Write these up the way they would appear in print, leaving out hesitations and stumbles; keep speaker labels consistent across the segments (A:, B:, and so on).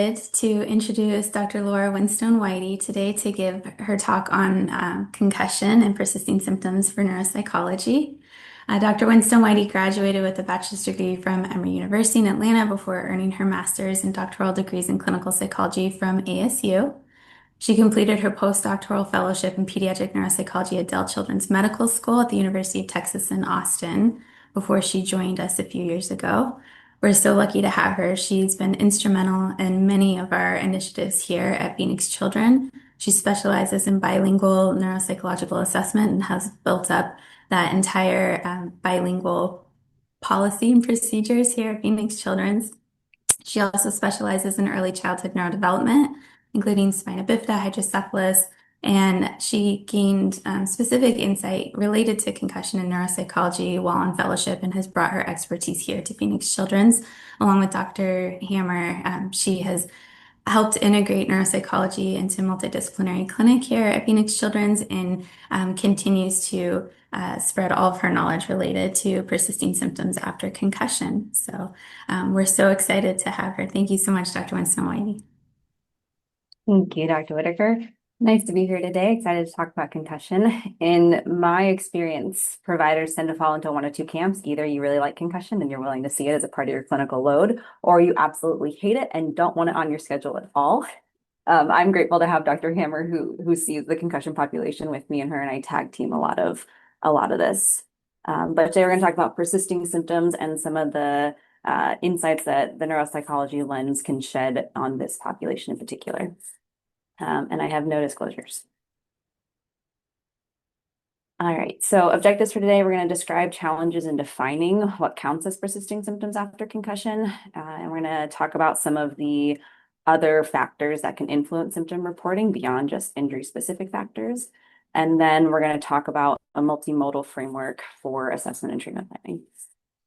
A: To introduce Dr. Laura Winstone-Weide today to give her talk on concussion and persisting symptoms for neuropsychology. Dr. Winstone-Weide graduated with a bachelor's degree from Emory University in Atlanta before earning her master's and doctoral degrees in clinical psychology from ASU. She completed her postdoctoral fellowship in pediatric neuropsychology at Dell Children's Medical School at the University of Texas in Austin before she joined us a few years ago. We're so lucky to have her. She's been instrumental in many of our initiatives here at Phoenix Children. She specializes in bilingual neuropsychological assessment and has built up that entire bilingual policy and procedures here at Phoenix Children's. She also specializes in early childhood neurodevelopment, including spina bifida, hydrocephalus, and she gained specific insight related to concussion and neuropsychology while on fellowship and has brought her expertise here to Phoenix Children's. Along with Dr. Hammer, she has helped integrate neuropsychology into multidisciplinary clinic here at Phoenix Children's and continues to spread all of her knowledge related to persisting symptoms after concussion. So we're so excited to have her. Thank you so much, Dr. Winston-Whitey.
B: Thank you, Dr. Whitaker. Nice to be here today. Excited to talk about concussion. In my experience, providers tend to fall into one of two camps. Either you really like concussion and you're willing to see it as a part of your clinical load, or you absolutely hate it and don't want it on your schedule at all. I'm grateful to have Dr. Hammer who sees the concussion population with me, and her and I tag team a lot of this. But today we're going to talk about persisting symptoms and some of the insights that the neuropsychology lens can shed on this population in particular. And I have no disclosures. All right, so objectives for today, we're going to describe challenges in defining what counts as persisting symptoms after concussion. And we're going to talk about some of the other factors that can influence symptom reporting beyond just injury-specific factors. And then we're going to talk about a multimodal framework for assessment and treatment planning.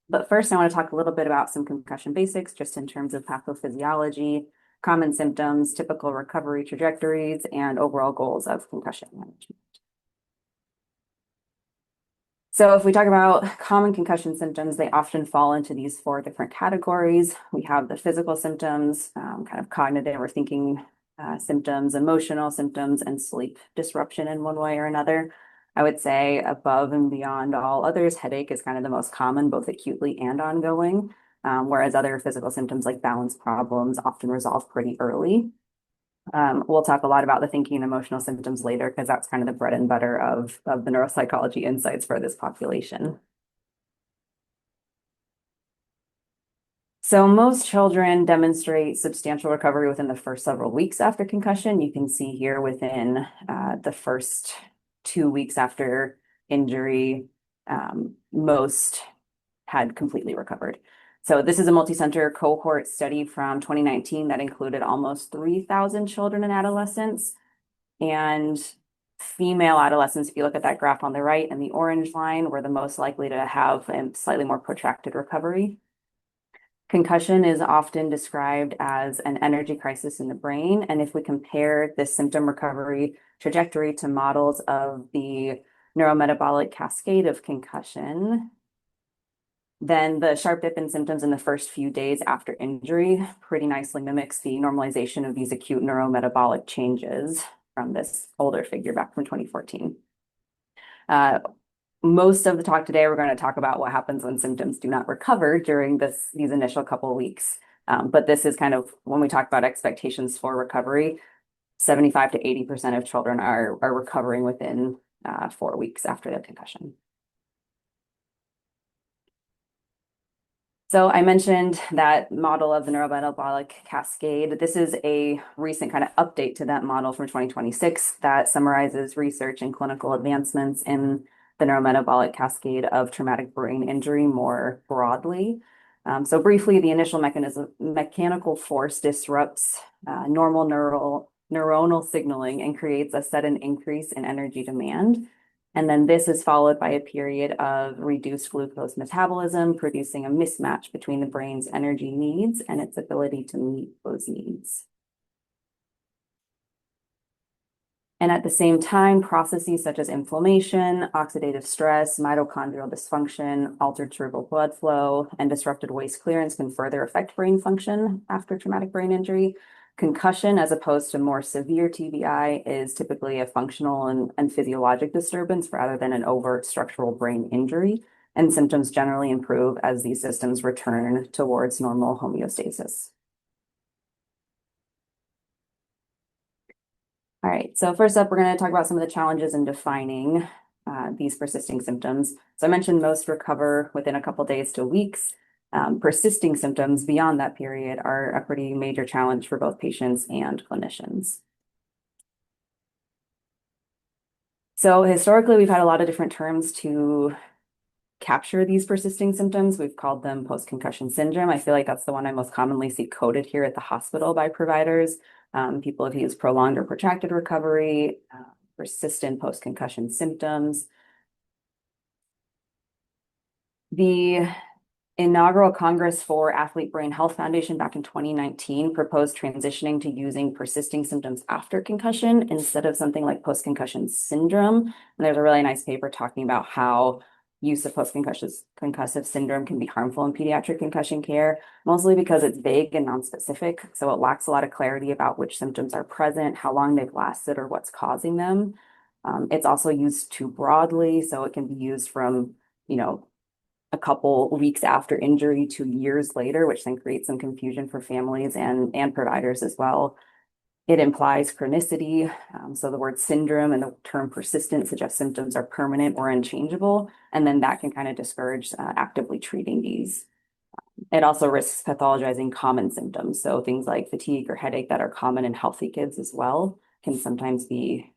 B: But first, I want to talk a little bit about some concussion basics, just in terms of pathophysiology, common symptoms, typical recovery trajectories, and overall goals of concussion management. So if we talk about common concussion symptoms, they often fall into these four different categories. We have the physical symptoms, kind of cognitive or thinking symptoms, emotional symptoms, and sleep disruption in one way or another. I would say above and beyond all others, headache is kind of the most common, both acutely and ongoing, whereas other physical symptoms like balance problems often resolve pretty early. We'll talk a lot about the thinking and emotional symptoms later, because that's kind of the bread and butter of the neuropsychology insights for this population. So most children demonstrate substantial recovery within the first several weeks after concussion. You can see here within the first 2 weeks after injury, most had completely recovered. So this is a multi-center cohort study from 2019 that included almost 3,000 children and adolescents. And female adolescents, if you look at that graph on the right and the orange line, were the most likely to have a slightly more protracted recovery. Concussion is often described as an energy crisis in the brain. And if we compare this symptom recovery trajectory to models of the neurometabolic cascade of concussion, then the sharp dip in symptoms in the first few days after injury pretty nicely mimics the normalization of these acute neurometabolic changes from this older figure back from 2014. Most of the talk today, we're going to talk about what happens when symptoms do not recover during these initial couple of weeks. But this is kind of when we talk about expectations for recovery, 75 to 80% of children are recovering within 4 weeks after their concussion. So I mentioned that model of the neurometabolic cascade. This is a recent kind of update to that model from 2026 that summarizes research and clinical advancements in the neurometabolic cascade of traumatic brain injury more broadly. So briefly, the initial mechanical force disrupts normal neuronal signaling and creates a sudden increase in energy demand. And then this is followed by a period of reduced glucose metabolism, producing a mismatch between the brain's energy needs and its ability to meet those needs. And at the same time, processes such as inflammation, oxidative stress, mitochondrial dysfunction, altered cerebral blood flow, and disrupted waste clearance can further affect brain function after traumatic brain injury. Concussion, as opposed to more severe TBI, is typically a functional and physiologic disturbance rather than an overt structural brain injury, and symptoms generally improve as these systems return towards normal homeostasis. All right, so first up, we're going to talk about some of the challenges in defining these persisting symptoms. So I mentioned most recover within a couple days to weeks. Persisting symptoms beyond that period are a pretty major challenge for both patients and clinicians. So historically, we've had a lot of different terms to capture these persisting symptoms. We've called them post-concussion syndrome. I feel like that's the one I most commonly see coded here at the hospital by providers. People have used prolonged or protracted recovery, persistent post-concussion symptoms. The inaugural Congress for Athlete Brain Health Foundation back in 2019 proposed transitioning to using persisting symptoms after concussion instead of something like post-concussion syndrome. And there's a really nice paper talking about how use of post-concussive syndrome can be harmful in pediatric concussion care, mostly because it's vague and nonspecific. So it lacks a lot of clarity about which symptoms are present, how long they've lasted, or what's causing them. It's also used too broadly, so it can be used from, a couple weeks after injury to years later, which then creates some confusion for families and providers as well. It implies chronicity. So the word syndrome and the term persistent suggests symptoms are permanent or unchangeable, and then that can kind of discourage actively treating these. It also risks pathologizing common symptoms. So things like fatigue or headache that are common in healthy kids as well can sometimes be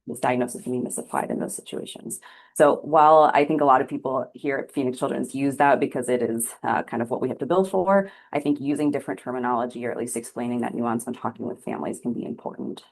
B: this diagnosis can be misapplied in those situations. So while I think a lot of people here at Phoenix Children's use that because it is kind of what we have to build for, I think using different terminology or at least explaining that nuance when talking with families can be important.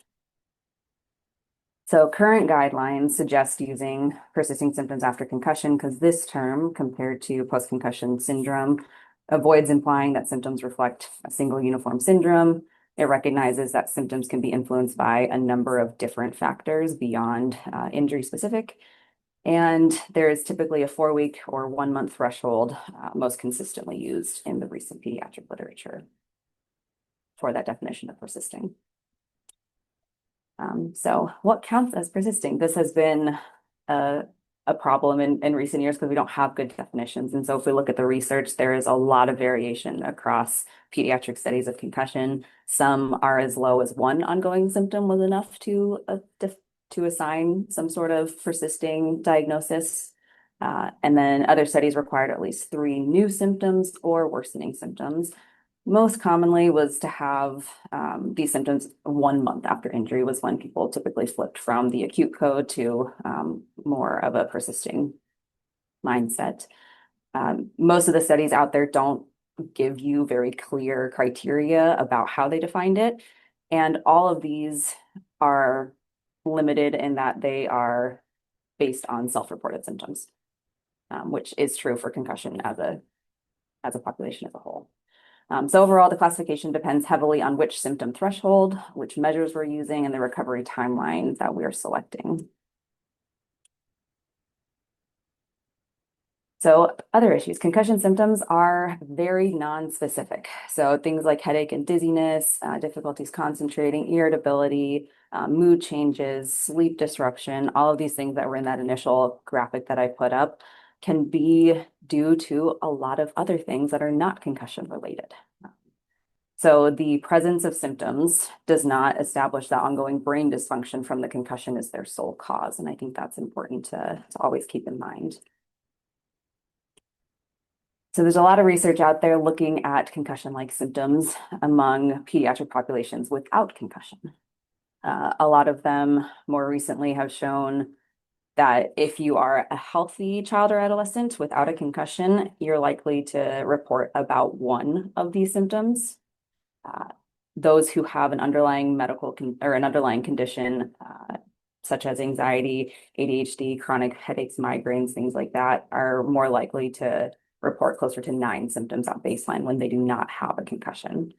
B: So current guidelines suggest using persisting symptoms after concussion because this term, compared to post-concussion syndrome, avoids implying that symptoms reflect a single uniform syndrome. It recognizes that symptoms can be influenced by a number of different factors beyond injury specific. And there is typically a 4-week or 1-month threshold most consistently used in the recent pediatric literature for that definition of persisting. So what counts as persisting? This has been a problem in recent years because we don't have good definitions. And so if we look at the research, there is a lot of variation across pediatric studies of concussion. Some are as low as one ongoing symptom was enough to assign some sort of persisting diagnosis. And then other studies required at least 3 new symptoms or worsening symptoms. Most commonly was to have these symptoms 1 month after injury was when people typically flipped from the acute code to more of a persisting mindset. Most of the studies out there don't give you very clear criteria about how they defined it. And all of these are limited in that they are based on self-reported symptoms, which is true for concussion as a population as a whole. So overall, the classification depends heavily on which symptom threshold, which measures we're using, and the recovery timeline that we're selecting. So other issues, concussion symptoms are very non-specific. So things like headache and dizziness, difficulties concentrating, irritability, mood changes, sleep disruption, all of these things that were in that initial graphic that I put up can be due to a lot of other things that are not concussion related. So the presence of symptoms does not establish that ongoing brain dysfunction from the concussion is their sole cause. And I think that's important to always keep in mind. So there's a lot of research out there looking at concussion-like symptoms among pediatric populations without concussion. A lot of them more recently have shown that if you are a healthy child or adolescent without a concussion, you're likely to report about 1 of these symptoms. Those who have an underlying underlying condition, such as anxiety, ADHD, chronic headaches, migraines, things like that, are more likely to report closer to 9 symptoms at baseline when they do not have a concussion.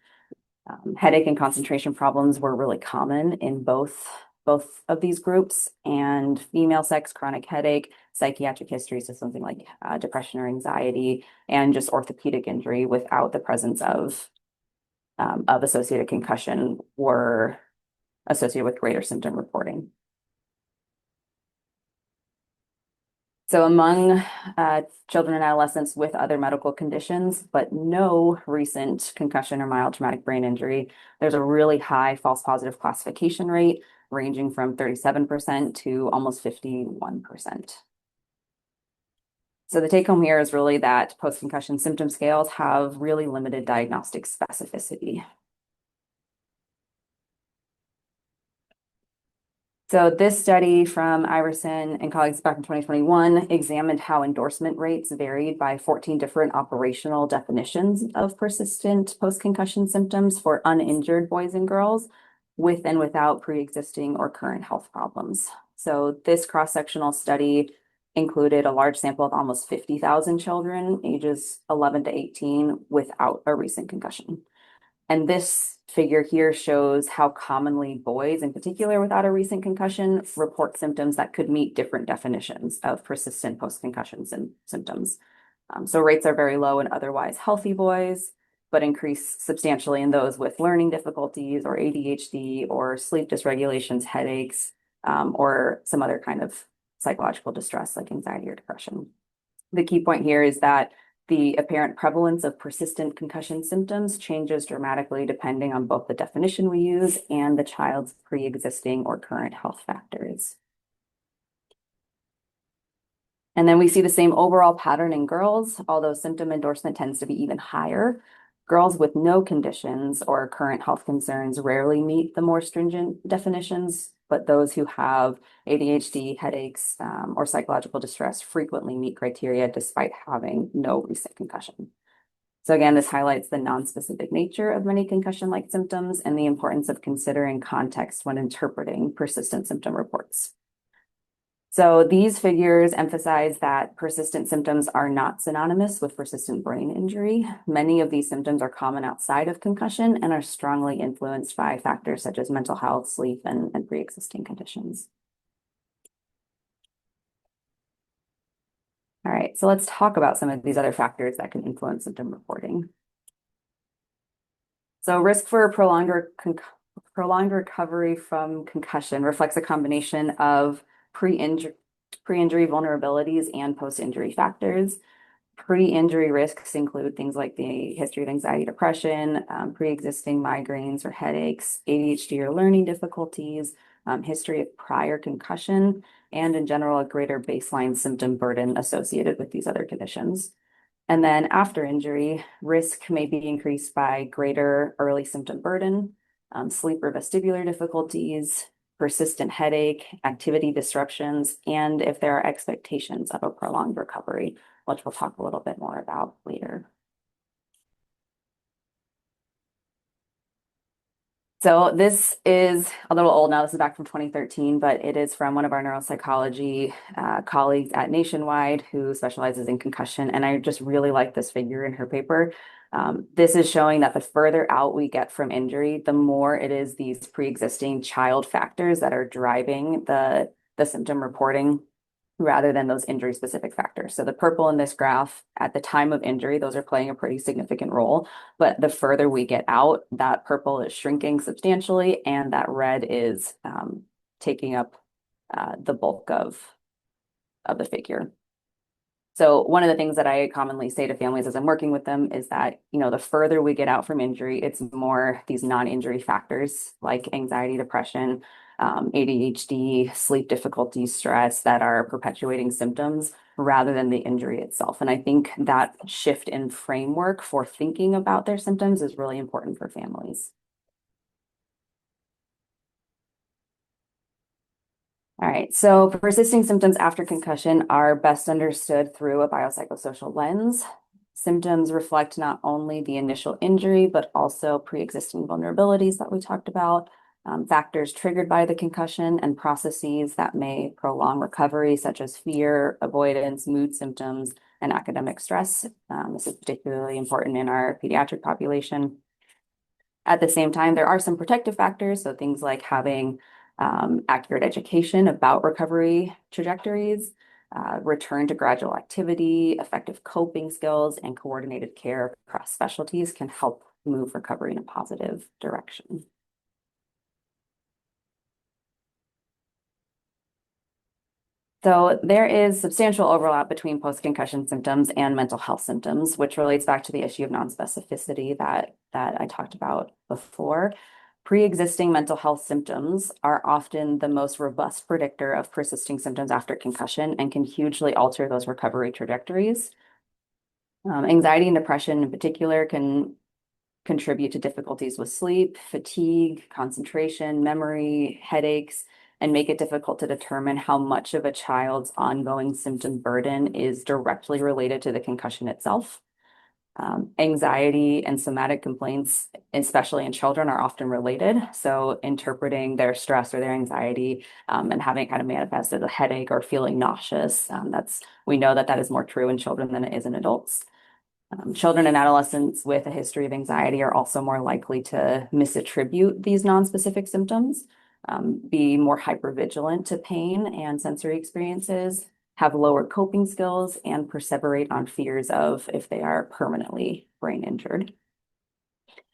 B: Headache and concentration problems were really common in both of these groups, and female sex, chronic headache, psychiatric history, so something like depression or anxiety, and just orthopedic injury without the presence of of associated concussion were associated with greater symptom reporting. So among children and adolescents with other medical conditions, but no recent concussion or mild traumatic brain injury, there's a really high false positive classification rate ranging from 37% to almost 51%. So the take home here is really that post-concussion symptom scales have really limited diagnostic specificity. So this study from Iverson and colleagues back in 2021 examined how endorsement rates varied by 14 different operational definitions of persistent post-concussion symptoms for uninjured boys and girls with and without pre-existing or current health problems. So this cross-sectional study included a large sample of almost 50,000 children ages 11 to 18 without a recent concussion. And this figure here shows how commonly boys, in particular without a recent concussion, report symptoms that could meet different definitions of persistent post-concussion symptoms. So rates are very low in otherwise healthy boys, but increase substantially in those with learning difficulties or ADHD or sleep dysregulations, headaches, or some other kind of psychological distress like anxiety or depression. The key point here is that the apparent prevalence of persistent concussion symptoms changes dramatically depending on both the definition we use and the child's pre-existing or current health factors. And then we see the same overall pattern in girls, although symptom endorsement tends to be even higher. Girls with no conditions or current health concerns rarely meet the more stringent definitions, but those who have ADHD, headaches, or psychological distress frequently meet criteria despite having no recent concussion. So again, this highlights the nonspecific nature of many concussion-like symptoms and the importance of considering context when interpreting persistent symptom reports. So these figures emphasize that persistent symptoms are not synonymous with persistent brain injury. Many of these symptoms are common outside of concussion and are strongly influenced by factors such as mental health, sleep, and pre-existing conditions. All right, so let's talk about some of these other factors that can influence symptom reporting. So risk for prolonged recovery from concussion reflects a combination of pre-injury vulnerabilities and post-injury factors. Pre-injury risks include things like the history of anxiety, depression, pre-existing migraines or headaches, ADHD or learning difficulties, history of prior concussion, and in general, a greater baseline symptom burden associated with these other conditions. And then after injury, risk may be increased by greater early symptom burden, sleep or vestibular difficulties, persistent headache, activity disruptions, and if there are expectations of a prolonged recovery, which we'll talk a little bit more about later. So this is a little old now. This is back from 2013, but it is from one of our neuropsychology colleagues at Nationwide who specializes in concussion. And I just really like this figure in her paper. This is showing that the further out we get from injury, the more it is these pre-existing child factors that are driving the symptom reporting rather than those injury-specific factors. So the purple in this graph, at the time of injury, those are playing a pretty significant role. But the further we get out, that purple is shrinking substantially, and that red is taking up the bulk of the figure. So one of the things that I commonly say to families as I'm working with them is that, the further we get out from injury, it's more these non-injury factors like anxiety, depression, ADHD, sleep difficulties, stress that are perpetuating symptoms rather than the injury itself. And I think that shift in framework for thinking about their symptoms is really important for families. All right, so persisting symptoms after concussion are best understood through a biopsychosocial lens. Symptoms reflect not only the initial injury, but also pre-existing vulnerabilities that we talked about, factors triggered by the concussion, and processes that may prolong recovery, such as fear, avoidance, mood symptoms, and academic stress. This is particularly important in our pediatric population. At the same time, there are some protective factors, so things like having accurate education about recovery trajectories, return to gradual activity, effective coping skills, and coordinated care across specialties can help move recovery in a positive direction. So there is substantial overlap between post-concussion symptoms and mental health symptoms, which relates back to the issue of nonspecificity that I talked about before. Pre-existing mental health symptoms are often the most robust predictor of persisting symptoms after concussion and can hugely alter those recovery trajectories. Anxiety and depression in particular can contribute to difficulties with sleep, fatigue, concentration, memory, headaches, and make it difficult to determine how much of a child's ongoing symptom burden is directly related to the concussion itself. Anxiety and somatic complaints, especially in children, are often related. So interpreting their stress or their anxiety and having it kind of manifest as a headache or feeling nauseous, we know that that is more true in children than it is in adults. Children and adolescents with a history of anxiety are also more likely to misattribute these nonspecific symptoms, be more hypervigilant to pain and sensory experiences, have lower coping skills, and perseverate on fears of if they are permanently brain injured.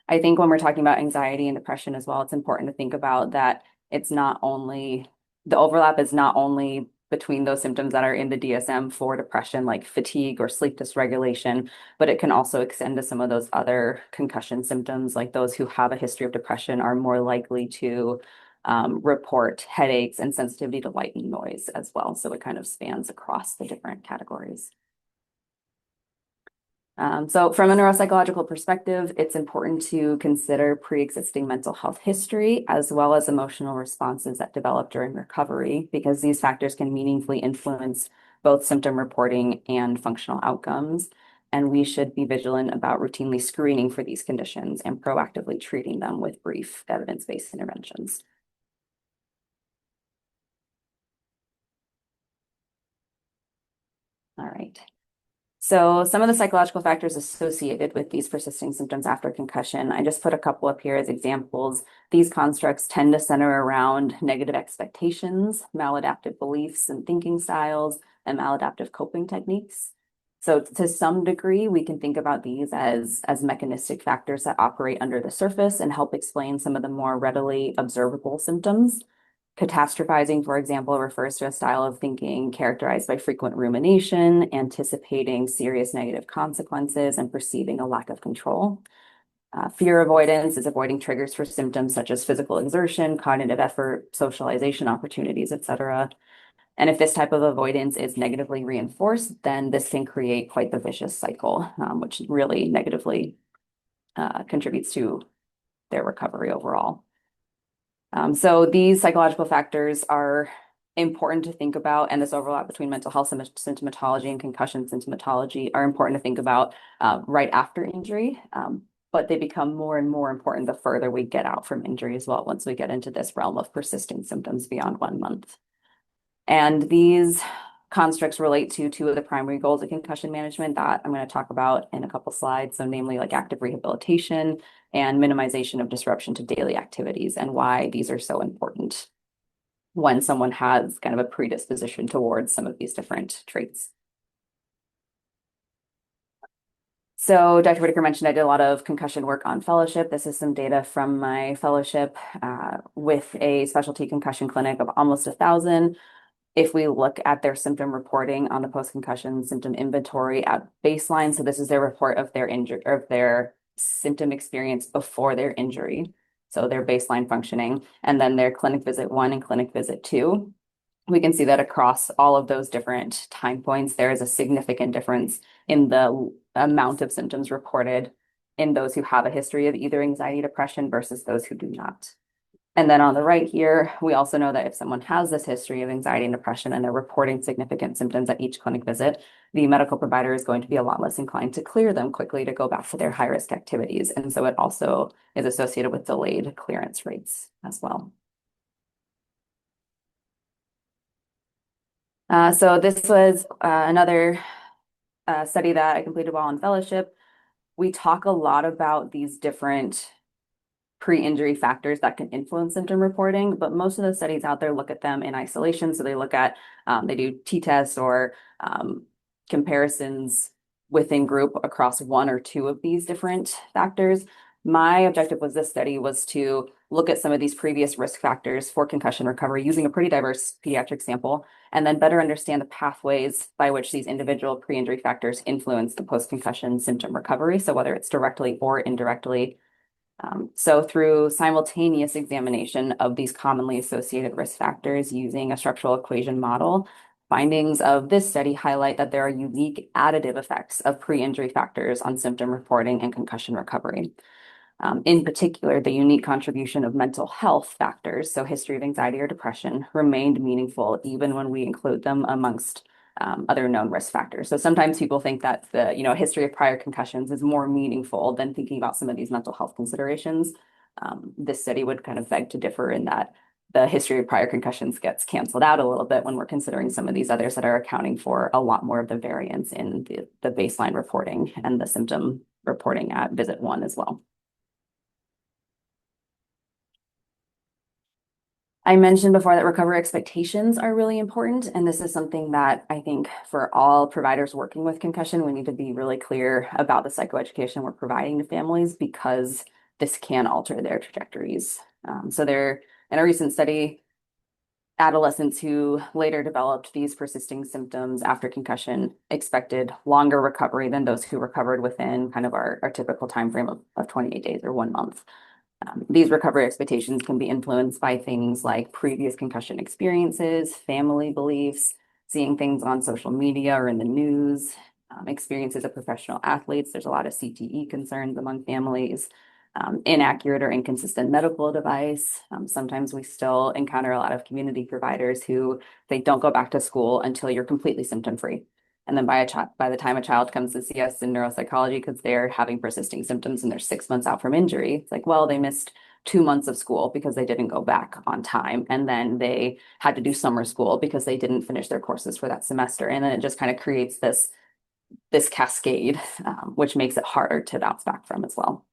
B: I think when we're talking about anxiety and depression as well, it's important to think about that the overlap is not only between those symptoms that are in the DSM for depression, like fatigue or sleep dysregulation, but it can also extend to some of those other concussion symptoms, like those who have a history of depression are more likely to report headaches and sensitivity to light and noise as well. So it kind of spans across the different categories. So from a neuropsychological perspective, it's important to consider pre-existing mental health history as well as emotional responses that develop during recovery, because these factors can meaningfully influence both symptom reporting and functional outcomes. And we should be vigilant about routinely screening for these conditions and proactively treating them with brief evidence-based interventions. All right. So some of the psychological factors associated with these persisting symptoms after concussion, I just put a couple up here as examples. These constructs tend to center around negative expectations, maladaptive beliefs and thinking styles, and maladaptive coping techniques. So to some degree, we can think about these as mechanistic factors that operate under the surface and help explain some of the more readily observable symptoms. Catastrophizing, for example, refers to a style of thinking characterized by frequent rumination, anticipating serious negative consequences, and perceiving a lack of control. Fear avoidance is avoiding triggers for symptoms such as physical exertion, cognitive effort, socialization opportunities, etc. And if this type of avoidance is negatively reinforced, then this can create quite the vicious cycle, which really negatively contributes to their recovery overall. So these psychological factors are important to think about, and this overlap between mental health symptomatology and concussion symptomatology are important to think about right after injury, but they become more and more important the further we get out from injury as well, once we get into this realm of persisting symptoms beyond 1 month. And these constructs relate to two of the primary goals of concussion management that I'm going to talk about in a couple slides. So namely like active rehabilitation and minimization of disruption to daily activities, and why these are so important when someone has kind of a predisposition towards some of these different traits. So Dr. Whitaker mentioned I did a lot of concussion work on fellowship. This is some data from my fellowship with a specialty concussion clinic of almost 1,000. If we look at their symptom reporting on the post-concussion symptom inventory at baseline, so this is their report of their injury or their symptom experience before their injury, so their baseline functioning, and then their clinic visit 1 and clinic visit 2. We can see that across all of those different time points, there is a significant difference in the amount of symptoms reported in those who have a history of either anxiety, depression versus those who do not. And then on the right here, we also know that if someone has this history of anxiety and depression and they're reporting significant symptoms at each clinic visit, the medical provider is going to be a lot less inclined to clear them quickly to go back to their high-risk activities. And so it also is associated with delayed clearance rates as well. So this was another study that I completed while in fellowship. We talk a lot about these different pre-injury factors that can influence symptom reporting, but most of the studies out there look at them in isolation. So they look at, they do t-tests or comparisons within group across 1 or 2 of these different factors. My objective was this study was to look at some of these previous risk factors for concussion recovery using a pretty diverse pediatric sample, and then better understand the pathways by which these individual pre-injury factors influence the post-concussion symptom recovery. So whether it's directly or indirectly. So through simultaneous examination of these commonly associated risk factors using a structural equation model, findings of this study highlight that there are unique additive effects of pre-injury factors on symptom reporting and concussion recovery. In particular, the unique contribution of mental health factors, so history of anxiety or depression, remained meaningful even when we include them amongst other known risk factors. So sometimes people think that the, history of prior concussions is more meaningful than thinking about some of these mental health considerations. This study would kind of beg to differ in that the history of prior concussions gets canceled out a little bit when we're considering some of these others that are accounting for a lot more of the variance in the baseline reporting and the symptom reporting at visit 1 as well. I mentioned before that recovery expectations are really important, and this is something that I think for all providers working with concussion, we need to be really clear about the psychoeducation we're providing to families because this can alter their trajectories. In a recent study, adolescents who later developed these persisting symptoms after concussion expected longer recovery than those who recovered within kind of our typical time frame of 28 days or 1 month. These recovery expectations can be influenced by things like previous concussion experiences, family beliefs, seeing things on social media or in the news, experiences of professional athletes. There's a lot of CTE concerns among families, inaccurate or inconsistent medical advice. Sometimes we still encounter a lot of community providers who they don't go back to school until you're completely symptom-free. And then by the time a child comes to see us in neuropsychology because they're having persisting symptoms and they're 6 months out from injury, it's like, well, they missed 2 months of school because they didn't go back on time. And then they had to do summer school because they didn't finish their courses for that semester. And then it just kind of creates this cascade, which makes it harder to bounce back from as well.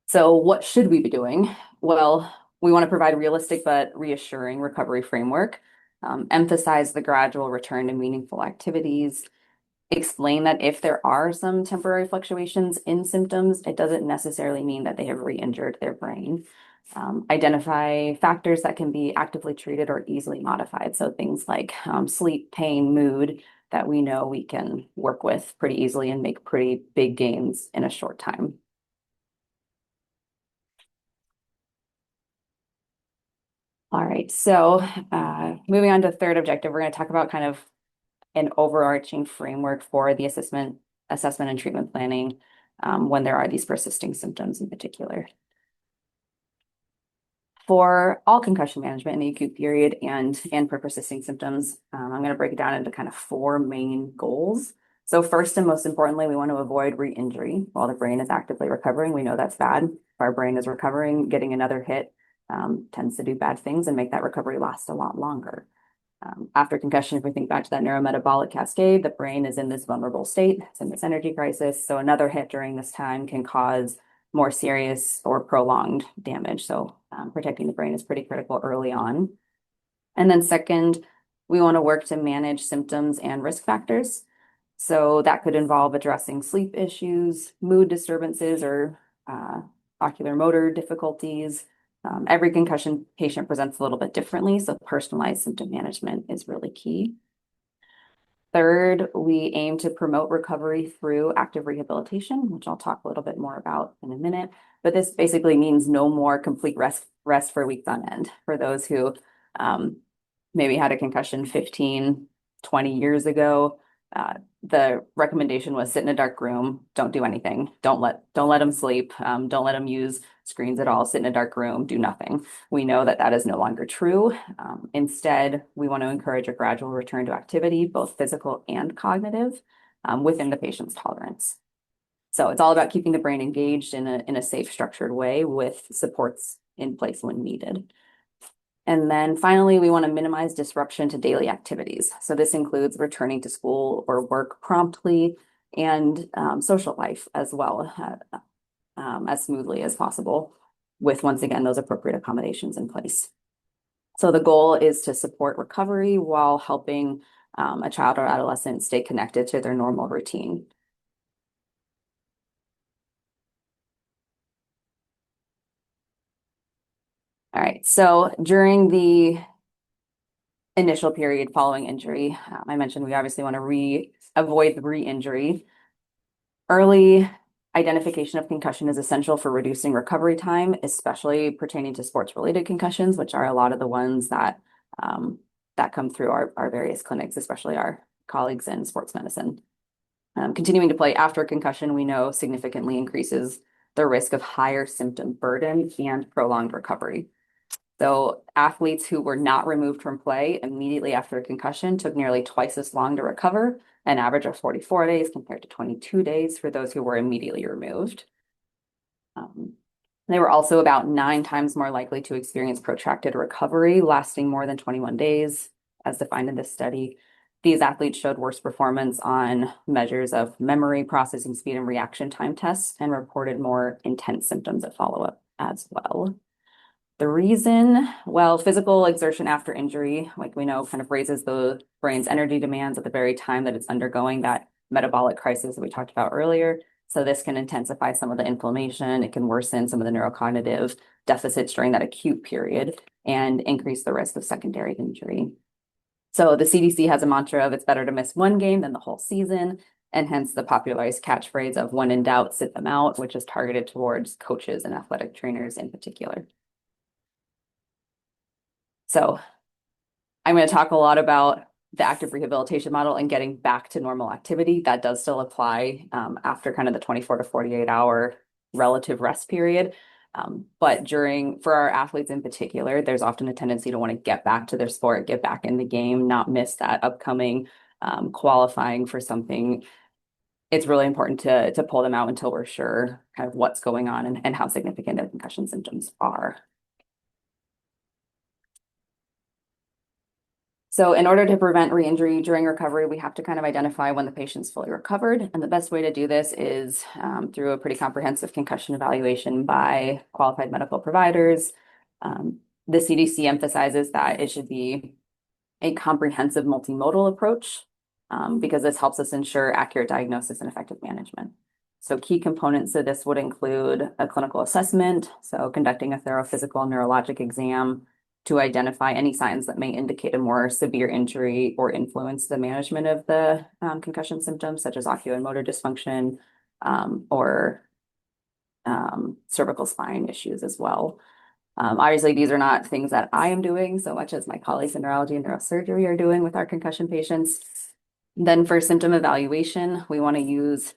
B: So what should we be doing? Well, we want to provide realistic but reassuring recovery framework, emphasize the gradual return to meaningful activities, explain that if there are some temporary fluctuations in symptoms, it doesn't necessarily mean that they have re-injured their brain. Identify factors that can be actively treated or easily modified. So things like sleep, pain, mood that we know we can work with pretty easily and make pretty big gains in a short time. All right, so moving on to the third objective, we're going to talk about kind of an overarching framework for the assessment and treatment planning when there are these persisting symptoms in particular. For all concussion management in the acute period and for persisting symptoms, I'm going to break it down into kind of 4 main goals. So first and most importantly, we want to avoid re-injury while the brain is actively recovering. We know that's bad. If our brain is recovering, getting another hit tends to do bad things and make that recovery last a lot longer. After concussion, if we think back to that neurometabolic cascade, the brain is in this vulnerable state. It's in this energy crisis. So another hit during this time can cause more serious or prolonged damage. So protecting the brain is pretty critical early on. And then second, we want to work to manage symptoms and risk factors. So that could involve addressing sleep issues, mood disturbances, or ocular motor difficulties. Every concussion patient presents a little bit differently, so personalized symptom management is really key. Third, we aim to promote recovery through active rehabilitation, which I'll talk a little bit more about in a minute. But this basically means no more complete rest for weeks on end. For those who maybe had a concussion 15, 20 years ago, the recommendation was sit in a dark room, don't do anything, don't let them sleep, don't let them use screens at all, sit in a dark room, do nothing. We know that that is no longer true. Instead, we want to encourage a gradual return to activity, both physical and cognitive, within the patient's tolerance. So it's all about keeping the brain engaged in a safe, structured way with supports in place when needed. And then finally, we want to minimize disruption to daily activities. So this includes returning to school or work promptly and social life as well, as smoothly as possible with, once again, those appropriate accommodations in place. So the goal is to support recovery while helping a child or adolescent stay connected to their normal routine. All right, so during the initial period following injury, I mentioned we obviously want to avoid the re-injury. Early identification of concussion is essential for reducing recovery time, especially pertaining to sports-related concussions, which are a lot of the ones that come through our various clinics, especially our colleagues in sports medicine. Continuing to play after concussion, we know significantly increases the risk of higher symptom burden and prolonged recovery. So athletes who were not removed from play immediately after a concussion took nearly twice as long to recover, an average of 44 days compared to 22 days for those who were immediately removed. They were also about 9 times more likely to experience protracted recovery lasting more than 21 days, as defined in this study. These athletes showed worse performance on measures of memory, processing speed, and reaction time tests, and reported more intense symptoms at follow-up as well. The reason, well, physical exertion after injury, like we know, kind of raises the brain's energy demands at the very time that it's undergoing that metabolic crisis that we talked about earlier. So this can intensify some of the inflammation. It can worsen some of the neurocognitive deficits during that acute period and increase the risk of secondary injury. So the CDC has a mantra of it's better to miss one game than the whole season, and hence the popularized catchphrase of when in doubt, sit them out, which is targeted towards coaches and athletic trainers in particular. So I'm going to talk a lot about the active rehabilitation model and getting back to normal activity. That does still apply after kind of the 24 to 48 hour relative rest period. But for our athletes in particular, there's often a tendency to want to get back to their sport, get back in the game, not miss that upcoming qualifying for something. It's really important to pull them out until we're sure kind of what's going on and how significant the concussion symptoms are. So in order to prevent re-injury during recovery, we have to kind of identify when the patient's fully recovered. And the best way to do this is through a pretty comprehensive concussion evaluation by qualified medical providers. The CDC emphasizes that it should be a comprehensive multimodal approach because this helps us ensure accurate diagnosis and effective management. So key components of this would include a clinical assessment, so conducting a thorough physical and neurologic exam, to identify any signs that may indicate a more severe injury or influence the management of the concussion symptoms, such as oculomotor dysfunction or cervical spine issues as well. Obviously, these are not things that I am doing so much as my colleagues in neurology and neurosurgery are doing with our concussion patients. Then for symptom evaluation, we want to use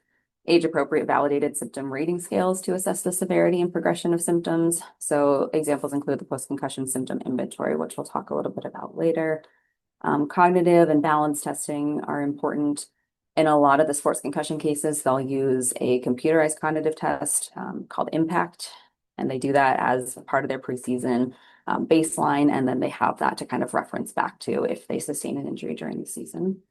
B: age-appropriate validated symptom rating scales to assess the severity and progression of symptoms. So examples include the post-concussion symptom inventory, which we'll talk a little bit about later. Cognitive and balance testing are important. In a lot of the sports concussion cases, they'll use a computerized cognitive test called IMPACT, and they do that as part of their preseason baseline, and then they have that to kind of reference back to if they sustain an injury during the season.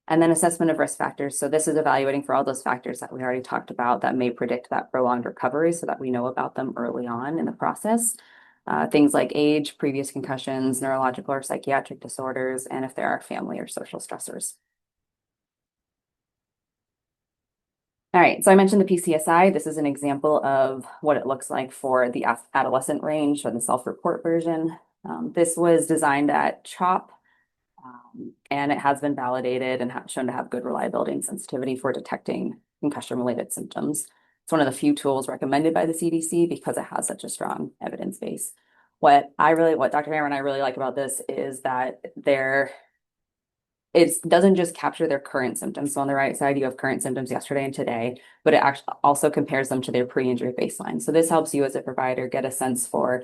B: And then assessment of risk factors. So this is evaluating for all those factors that we already talked about that may predict that prolonged recovery so that we know about them early on in the process. Things like age, previous concussions, neurological or psychiatric disorders, and if there are family or social stressors. All right, so I mentioned the PCSI. This is an example of what it looks like for the adolescent range or the self-report version. This was designed at CHOP. And it has been validated and shown to have good reliability and sensitivity for detecting concussion-related symptoms. It's one of the few tools recommended by the CDC because it has such a strong evidence base. What Dr. Hammer and I really like about this is that it doesn't just capture their current symptoms. So on the right side, you have current symptoms yesterday and today, but it actually also compares them to their pre-injury baseline. So this helps you as a provider get a sense for,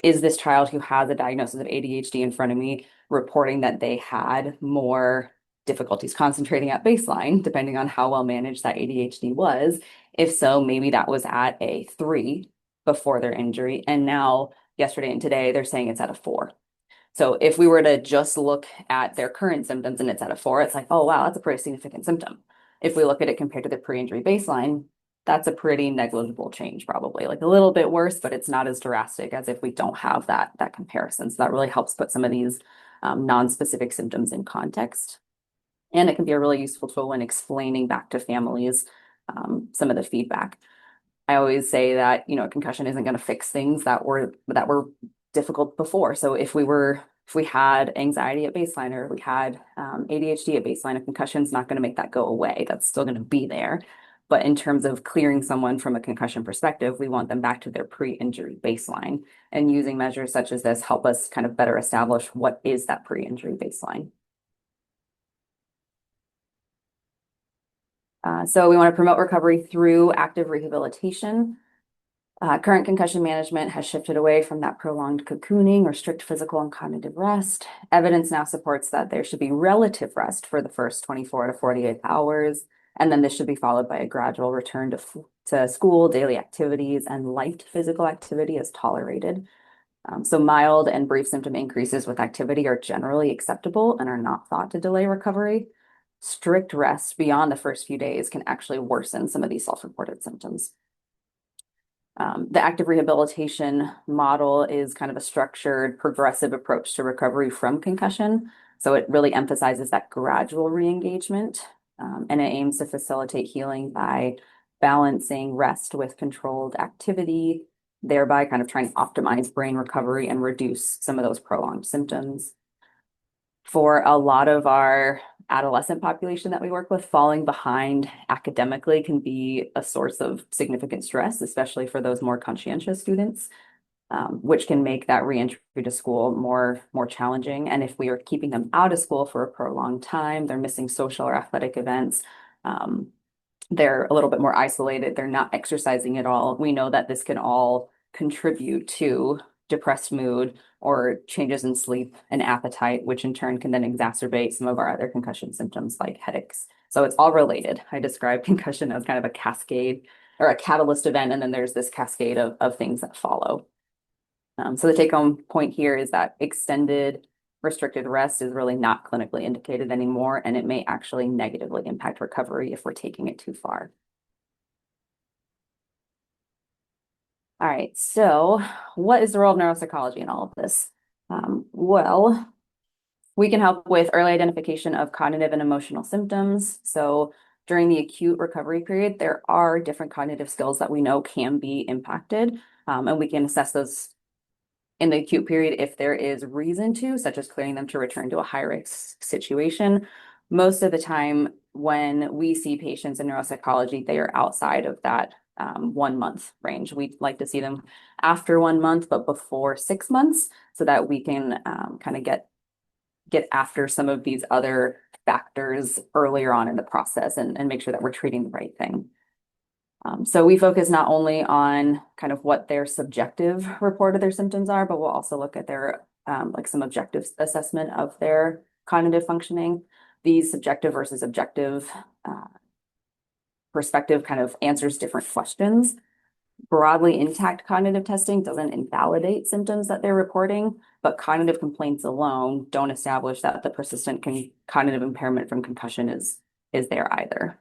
B: is this child who has a diagnosis of ADHD in front of me reporting that they had more difficulties concentrating at baseline, depending on how well managed that ADHD was. If so, maybe that was at a 3 before their injury. And now, yesterday and today, they're saying it's at a 4. So if we were to just look at their current symptoms and it's at a 4, it's like, oh, wow, that's a pretty significant symptom. If we look at it compared to the pre-injury baseline, that's a pretty negligible change, probably like a little bit worse, but it's not as drastic as if we don't have that comparison. So that really helps put some of these non-specific symptoms in context. And it can be a really useful tool when explaining back to families some of the feedback. I always say that, concussion isn't going to fix things that were difficult before. So if we had anxiety at baseline or we had ADHD at baseline, a concussion's not going to make that go away. That's still going to be there. But in terms of clearing someone from a concussion perspective, we want them back to their pre-injury baseline. And using measures such as this help us kind of better establish what is that pre-injury baseline. So we want to promote recovery through active rehabilitation. Current concussion management has shifted away from that prolonged cocooning or strict physical and cognitive rest. Evidence now supports that there should be relative rest for the first 24 to 48 hours, and then this should be followed by a gradual return to school, daily activities, and light physical activity as tolerated. So mild and brief symptom increases with activity are generally acceptable and are not thought to delay recovery. Strict rest beyond the first few days can actually worsen some of these self-reported symptoms. The active rehabilitation model is kind of a structured, progressive approach to recovery from concussion. So it really emphasizes that gradual re-engagement, and it aims to facilitate healing by balancing rest with controlled activity, thereby kind of trying to optimize brain recovery and reduce some of those prolonged symptoms. For a lot of our adolescent population that we work with, falling behind academically can be a source of significant stress, especially for those more conscientious students, which can make that reentry to school more challenging. And if we are keeping them out of school for a prolonged time, they're missing social or athletic events. They're a little bit more isolated. They're not exercising at all. We know that this can all contribute to depressed mood or changes in sleep and appetite, which in turn can then exacerbate some of our other concussion symptoms like headaches. So it's all related. I describe concussion as kind of a cascade or a catalyst event, and then there's this cascade of things that follow. So the take-home point here is that extended restricted rest is really not clinically indicated anymore, and it may actually negatively impact recovery if we're taking it too far. All right, so what is the role of neuropsychology in all of this? Well, we can help with early identification of cognitive and emotional symptoms. So during the acute recovery period, there are different cognitive skills that we know can be impacted, and we can assess those in the acute period if there is reason to, such as clearing them to return to a high-risk situation. Most of the time, when we see patients in neuropsychology, they are outside of that 1 month range. We'd like to see them after 1 month, but before 6 months, so that we can kind of get after some of these other factors earlier on in the process and make sure that we're treating the right thing. So we focus not only on kind of what their subjective report of their symptoms are, but we'll also look at their like some objective assessment of their cognitive functioning. These subjective versus objective perspective kind of answers different questions. Broadly intact cognitive testing doesn't invalidate symptoms that they're reporting, but cognitive complaints alone don't establish that the persistent cognitive impairment from concussion is there either.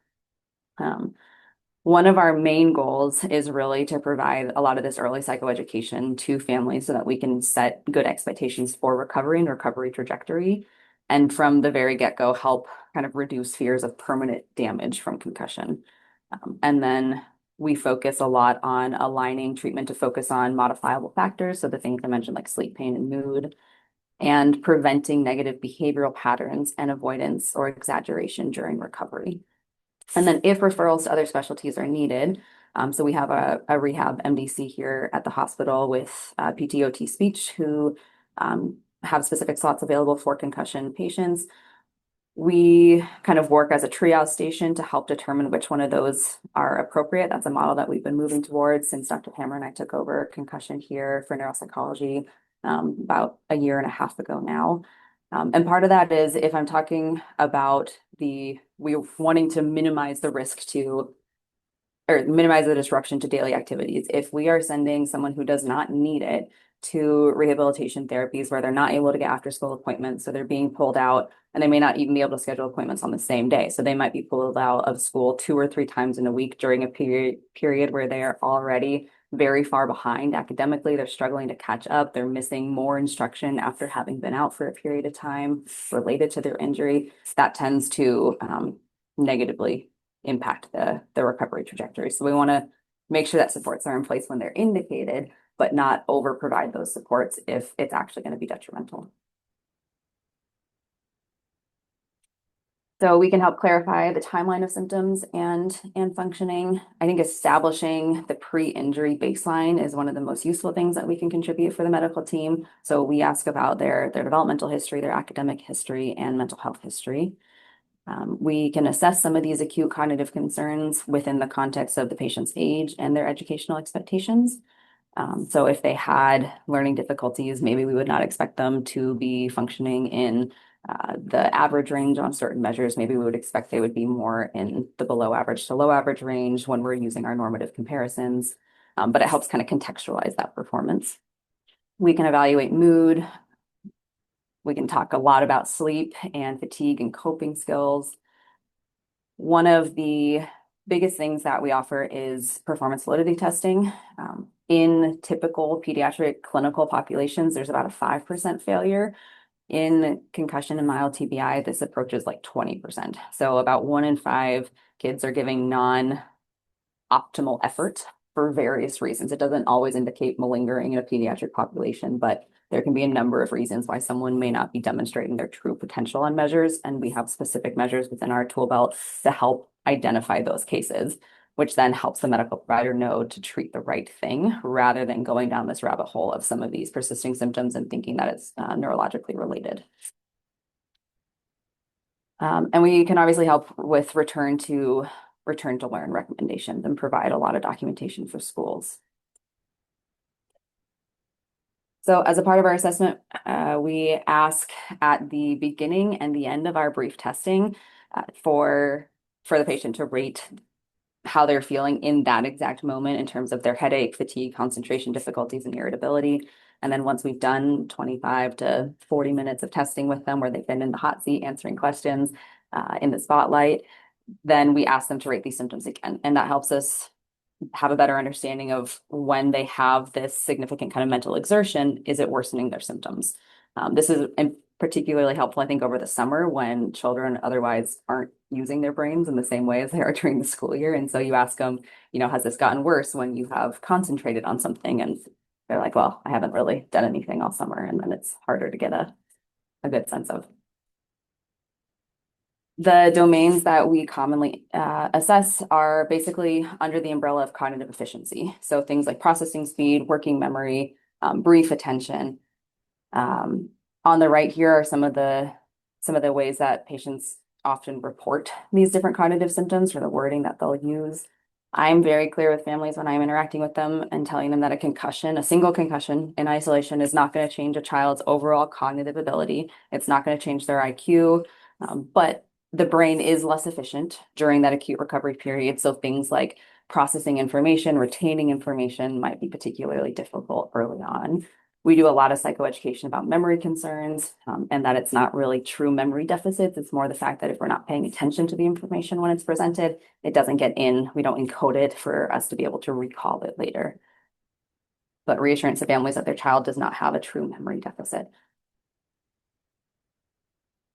B: One of our main goals is really to provide a lot of this early psychoeducation to families so that we can set good expectations for recovery and recovery trajectory. And from the very get-go, help kind of reduce fears of permanent damage from concussion. And then we focus a lot on aligning treatment to focus on modifiable factors. So the things I mentioned, like sleep, pain, and mood, and preventing negative behavioral patterns and avoidance or exaggeration during recovery. And then if referrals to other specialties are needed, so we have a rehab MDC here at the hospital with PTOT speech who have specific slots available for concussion patients. We kind of work as a triage station to help determine which one of those are appropriate. That's a model that we've been moving towards since Dr. Hammer and I took over concussion here for neuropsychology about a year and a half ago now. And part of that is if I'm talking about we wanting to minimize the risk to, or minimize the disruption to daily activities. If we are sending someone who does not need it to rehabilitation therapies where they're not able to get after school appointments, so they're being pulled out and they may not even be able to schedule appointments on the same day. So they might be pulled out of school 2 or 3 times in a week during a period where they are already very far behind academically. They're struggling to catch up. They're missing more instruction after having been out for a period of time related to their injury. That tends to negatively impact the recovery trajectory. So we want to make sure that supports are in place when they're indicated, but not over provide those supports if it's actually going to be detrimental. So we can help clarify the timeline of symptoms and functioning. I think establishing the pre-injury baseline is one of the most useful things that we can contribute for the medical team. So we ask about their developmental history, their academic history, and mental health history. We can assess some of these acute cognitive concerns within the context of the patient's age and their educational expectations. So if they had learning difficulties, maybe we would not expect them to be functioning in the average range on certain measures. Maybe we would expect they would be more in the below average to low average range when we're using our normative comparisons. But it helps kind of contextualize that performance. We can evaluate mood. We can talk a lot about sleep and fatigue and coping skills. One of the biggest things that we offer is performance validity testing. In typical pediatric clinical populations, there's about a 5% failure. In concussion and mild TBI, this approaches like 20%. So about 1 in 5 kids are giving non-optimal effort for various reasons. It doesn't always indicate malingering in a pediatric population, but there can be a number of reasons why someone may not be demonstrating their true potential on measures. And we have specific measures within our tool belt to help identify those cases, which then helps the medical provider know to treat the right thing rather than going down this rabbit hole of some of these persisting symptoms and thinking that it's neurologically related. And we can obviously help with return to learn recommendations and provide a lot of documentation for schools. So as a part of our assessment, we ask at the beginning and the end of our brief testing for the patient to rate how they're feeling in that exact moment in terms of their headache, fatigue, concentration difficulties, and irritability. And then once we've done 25 to 40 minutes of testing with them where they've been in the hot seat answering questions in the spotlight, then we ask them to rate these symptoms again. And that helps us have a better understanding of when they have this significant kind of mental exertion, is it worsening their symptoms? This is particularly helpful, I think, over the summer when children otherwise aren't using their brains in the same way as they are during the school year. And so you ask them, has this gotten worse when you have concentrated on something? And they're like, well, I haven't really done anything all summer. And then it's harder to get a good sense of. The domains that we commonly assess are basically under the umbrella of cognitive efficiency. So things like processing speed, working memory, brief attention. On the right here are some of the ways that patients often report these different cognitive symptoms or the wording that they'll use. I'm very clear with families when I'm interacting with them and telling them that a single concussion in isolation is not going to change a child's overall cognitive ability. It's not going to change their IQ, but the brain is less efficient during that acute recovery period. So things like processing information, retaining information might be particularly difficult early on. We do a lot of psychoeducation about memory concerns and that it's not really true memory deficits. It's more the fact that if we're not paying attention to the information when it's presented, it doesn't get in. We don't encode it for us to be able to recall it later. But reassurance to families that their child does not have a true memory deficit.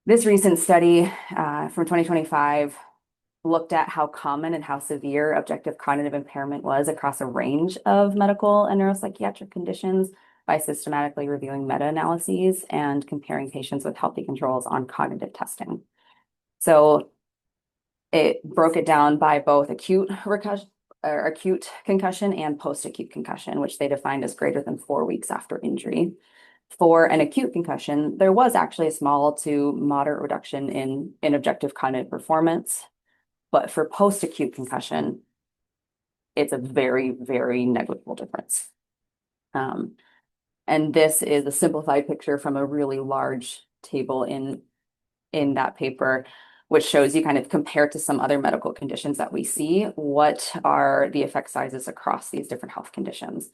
B: This recent study from 2025 looked at how common and how severe objective cognitive impairment was across a range of medical and neuropsychiatric conditions by systematically reviewing meta-analyses and comparing patients with healthy controls on cognitive testing. So it broke it down by both acute concussion and post-acute concussion, which they defined as greater than 4 weeks after injury. For an acute concussion, there was actually a small to moderate reduction in objective cognitive performance. But for post-acute concussion, it's a very, very negligible difference. And this is a simplified picture from a really large table in that paper, which shows you kind of compared to some other medical conditions that we see, what are the effect sizes across these different health conditions.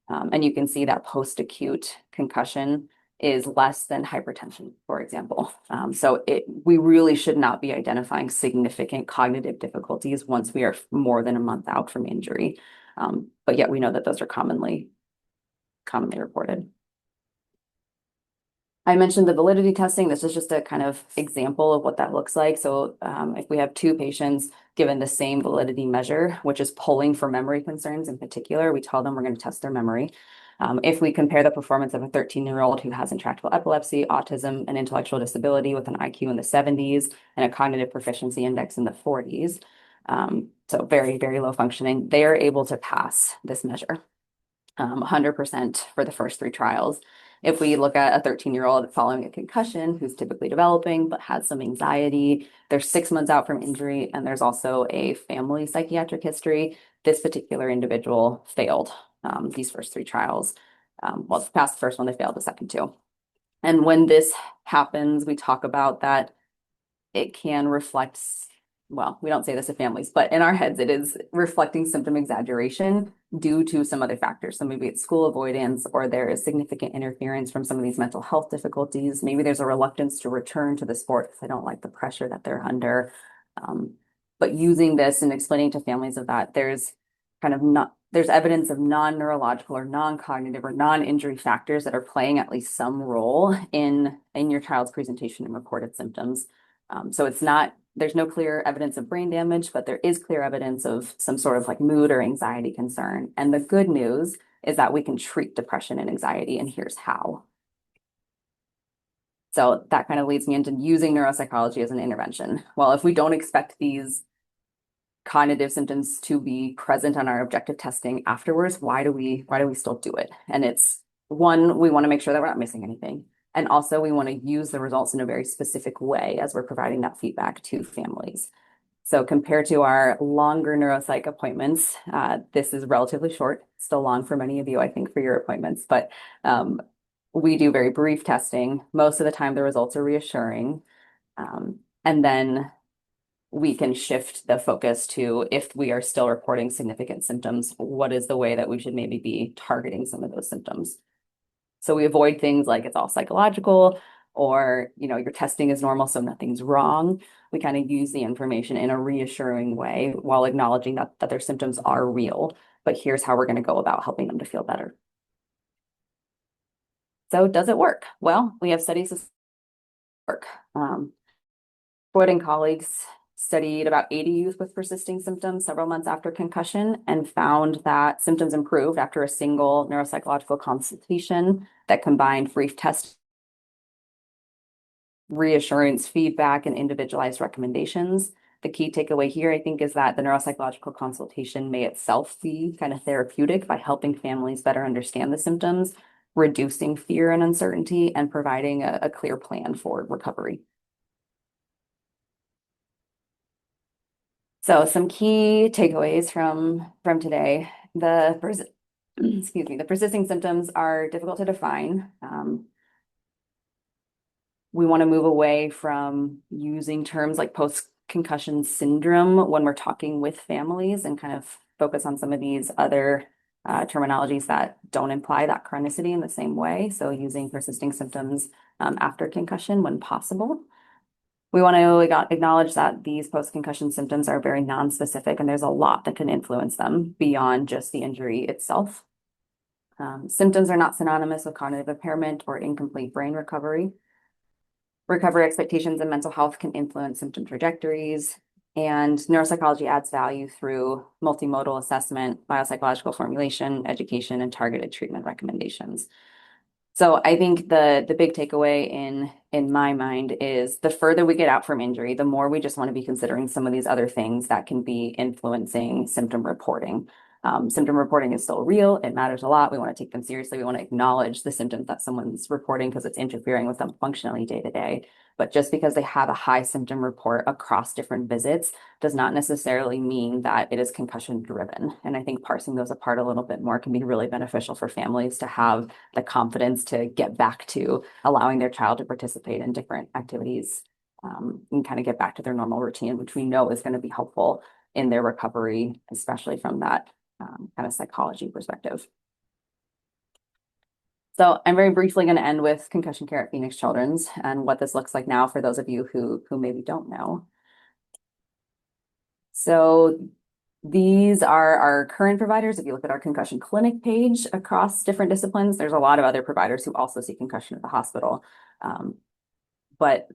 B: And you can see that post-acute concussion is less than hypertension, for example. So we really should not be identifying significant cognitive difficulties once we are more than a month out from injury. But yet we know that those are commonly reported. I mentioned the validity testing. This is just a kind of example of what that looks like. So if we have two patients given the same validity measure, which is polling for memory concerns in particular, we tell them we're going to test their memory. If we compare the performance of a 13-year-old who has intractable epilepsy, autism, and intellectual disability with an IQ in the 70s and a cognitive proficiency index in the 40s, so very, very low functioning, they are able to pass this measure. 100% for the first three trials. If we look at a 13-year-old following a concussion who's typically developing but has some anxiety, they're 6 months out from injury, and there's also a family psychiatric history. This particular individual failed these first three trials. Well, past the first one, they failed the second two. And when this happens, we talk about that it can reflect, well, we don't say this to families, but in our heads, it is reflecting symptom exaggeration due to some other factors. So maybe it's school avoidance, or there is significant interference from some of these mental health difficulties. Maybe there's a reluctance to return to the sport because they don't like the pressure that they're under. But using this and explaining to families of that, there's kind of not, there's evidence of non-neurological or non-cognitive or non-injury factors that are playing at least some role in your child's presentation and reported symptoms. So it's not, there's no clear evidence of brain damage, but there is clear evidence of some sort of like mood or anxiety concern. And the good news is that we can treat depression and anxiety, and here's how. So that kind of leads me into using neuropsychology as an intervention. Well, if we don't expect these cognitive symptoms to be present on our objective testing afterwards, why do we still do it? And it's one, we want to make sure that we're not missing anything. And also we want to use the results in a very specific way as we're providing that feedback to families. So compared to our longer neuropsych appointments, this is relatively short, still long for many of you, I think, for your appointments, but we do very brief testing. Most of the time, the results are reassuring. And then we can shift the focus to, if we are still reporting significant symptoms, what is the way that we should maybe be targeting some of those symptoms? So we avoid things like it's all psychological, or, you know, your testing is normal, so nothing's wrong. We kind of use the information in a reassuring way while acknowledging that their symptoms are real, but here's how we're going to go about helping them to feel better. So does it work? Well, we have studies that work. Boyd and colleagues studied about 80 youth with persisting symptoms several months after concussion and found that symptoms improved after a single neuropsychological consultation that combined brief test, reassurance, feedback, and individualized recommendations. The key takeaway here, I think, is that the neuropsychological consultation may itself be kind of therapeutic by helping families better understand the symptoms, reducing fear and uncertainty, and providing a clear plan for recovery. So some key takeaways from today. Excuse me, the persisting symptoms are difficult to define. We want to move away from using terms like post-concussion syndrome when we're talking with families and kind of focus on some of these other terminologies that don't imply that chronicity in the same way. So using persisting symptoms after concussion when possible. We want to acknowledge that these post-concussion symptoms are very non-specific, and there's a lot that can influence them beyond just the injury itself. Symptoms are not synonymous with cognitive impairment or incomplete brain recovery. Recovery expectations and mental health can influence symptom trajectories, and neuropsychology adds value through multimodal assessment, biopsychological formulation, education, and targeted treatment recommendations. So I think the big takeaway in my mind is the further we get out from injury, the more we just want to be considering some of these other things that can be influencing symptom reporting. Symptom reporting is still real. It matters a lot. We want to take them seriously. We want to acknowledge the symptoms that someone's reporting because it's interfering with them functionally day to day. But just because they have a high symptom report across different visits does not necessarily mean that it is concussion driven. And I think parsing those apart a little bit more can be really beneficial for families to have the confidence to get back to allowing their child to participate in different activities and kind of get back to their normal routine, which we know is going to be helpful in their recovery, especially from that kind of psychology perspective. So I'm very briefly going to end with concussion care at Phoenix Children's and what this looks like now for those of you who maybe don't know. So These are our current providers. If you look at our concussion clinic page across different disciplines, there's a lot of other providers who also see concussion at the hospital. But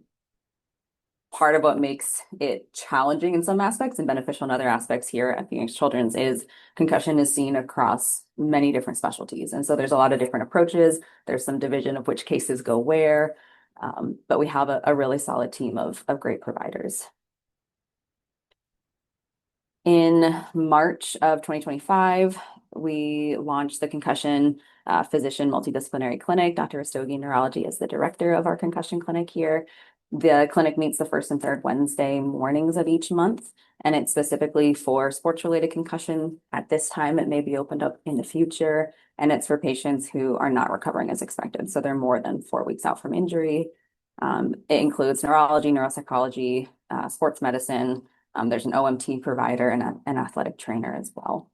B: part of what makes it challenging in some aspects and beneficial in other aspects here at Phoenix Children's is concussion is seen across many different specialties. And so there's a lot of different approaches. There's some division of which cases go where, but we have a really solid team of great providers. In March of 2025, we launched the Concussion Physician Multidisciplinary Clinic. Dr. Rastogi, Neurology, is the director of our concussion clinic here. The clinic meets the first and third Wednesday mornings of each month, and it's specifically for sports-related concussion. At this time, it may be opened up in the future, and it's for patients who are not recovering as expected. So they're more than 4 weeks out from injury. It includes neurology, neuropsychology, sports medicine. There's an OMT provider and an athletic trainer as well.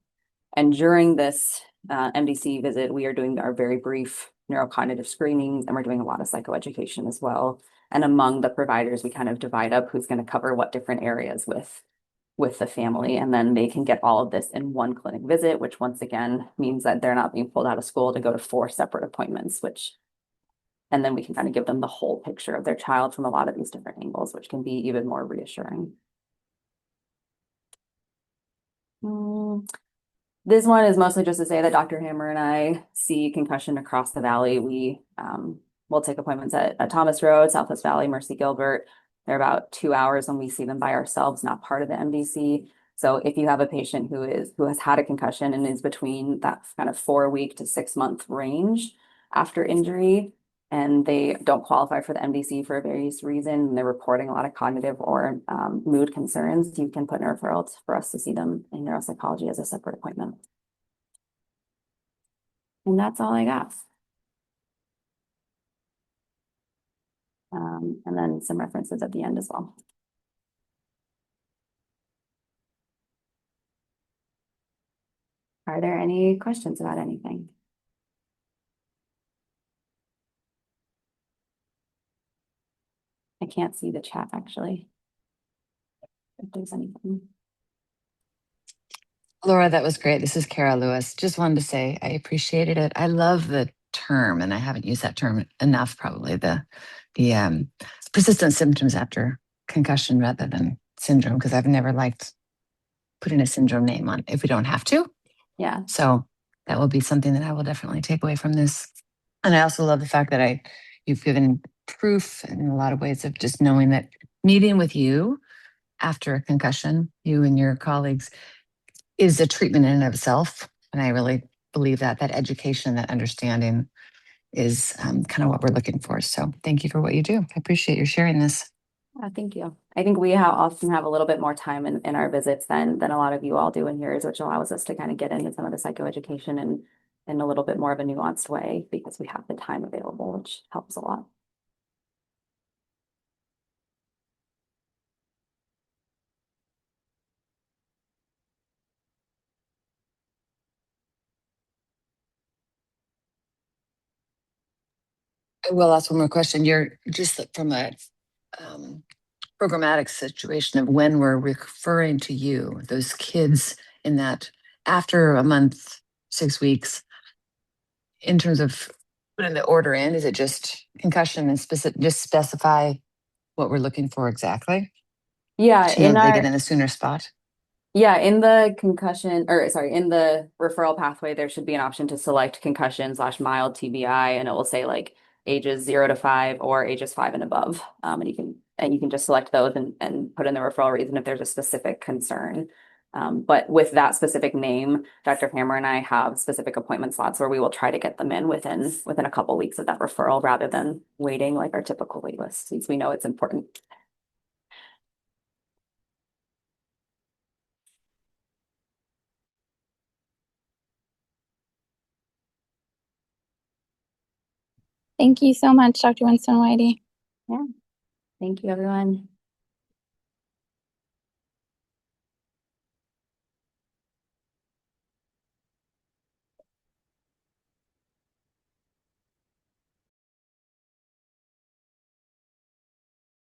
B: And during this MDC visit, we are doing our very brief neurocognitive screenings, and we're doing a lot of psychoeducation as well. And among the providers, we kind of divide up who's going to cover what different areas with the family. And then they can get all of this in one clinic visit, which once again means that they're not being pulled out of school to go to 4 separate appointments, and then we can kind of give them the whole picture of their child from a lot of these different angles, which can be even more reassuring. This one is mostly just to say that Dr. Hammer and I see concussion across the valley. We will take appointments at Thomas Road, Southwest Valley, Mercy Gilbert. They're about 2 hours when we see them by ourselves, not part of the MDC. So if you have a patient who has had a concussion and is between that kind of 4 week to 6 month range after injury, and they don't qualify for the MDC for various reasons, and they're reporting a lot of cognitive or mood concerns, you can put in a referral for us to see them in neuropsychology as a separate appointment. And that's all I got. And then some references at the end as well. Are there any questions about anything? I can't see the chat actually. If there's anything.
C: Laura, that was great. This is Kara Lewis. Just wanted to say I appreciated it. I love the term, and I haven't used that term enough, probably the persistent symptoms after concussion rather than syndrome, because I've never liked putting a syndrome name on if we don't have to.
B: Yeah.
C: So that will be something that I will definitely take away from this. And I also love the fact that you've given proof in a lot of ways of just knowing that meeting with you after a concussion, you and your colleagues, is a treatment in and of itself. And I really believe that education, that understanding is kind of what we're looking for. So thank you for what you do. I appreciate you sharing this.
B: Thank you. I think we often have a little bit more time in our visits than a lot of you all do in yours, which allows us to kind of get into some of the psychoeducation in a little bit more of a nuanced way because we have the time available, which helps a lot.
C: I will ask one more question. You're just from a programmatic situation of when we're referring to you, those kids in that after a month, 6 weeks, in terms of putting the order in, is it just concussion and just specify what we're looking for exactly?
B: Yeah,
C: To know that they get in a sooner spot?
B: Yeah, in the in the referral pathway, there should be an option to select concussion/mild TBI, and it will say like ages 0 to 5 or ages 5 and above. And you can just select those and put in the referral reason if there's a specific concern. But with that specific name, Dr. Hammer and I have specific appointment slots where we will try to get them in within a couple weeks of that referral rather than waiting like our typical wait list, since we know it's important.
A: Thank you so much, Dr. Winstone-Weide.
B: Yeah. Thank you, everyone.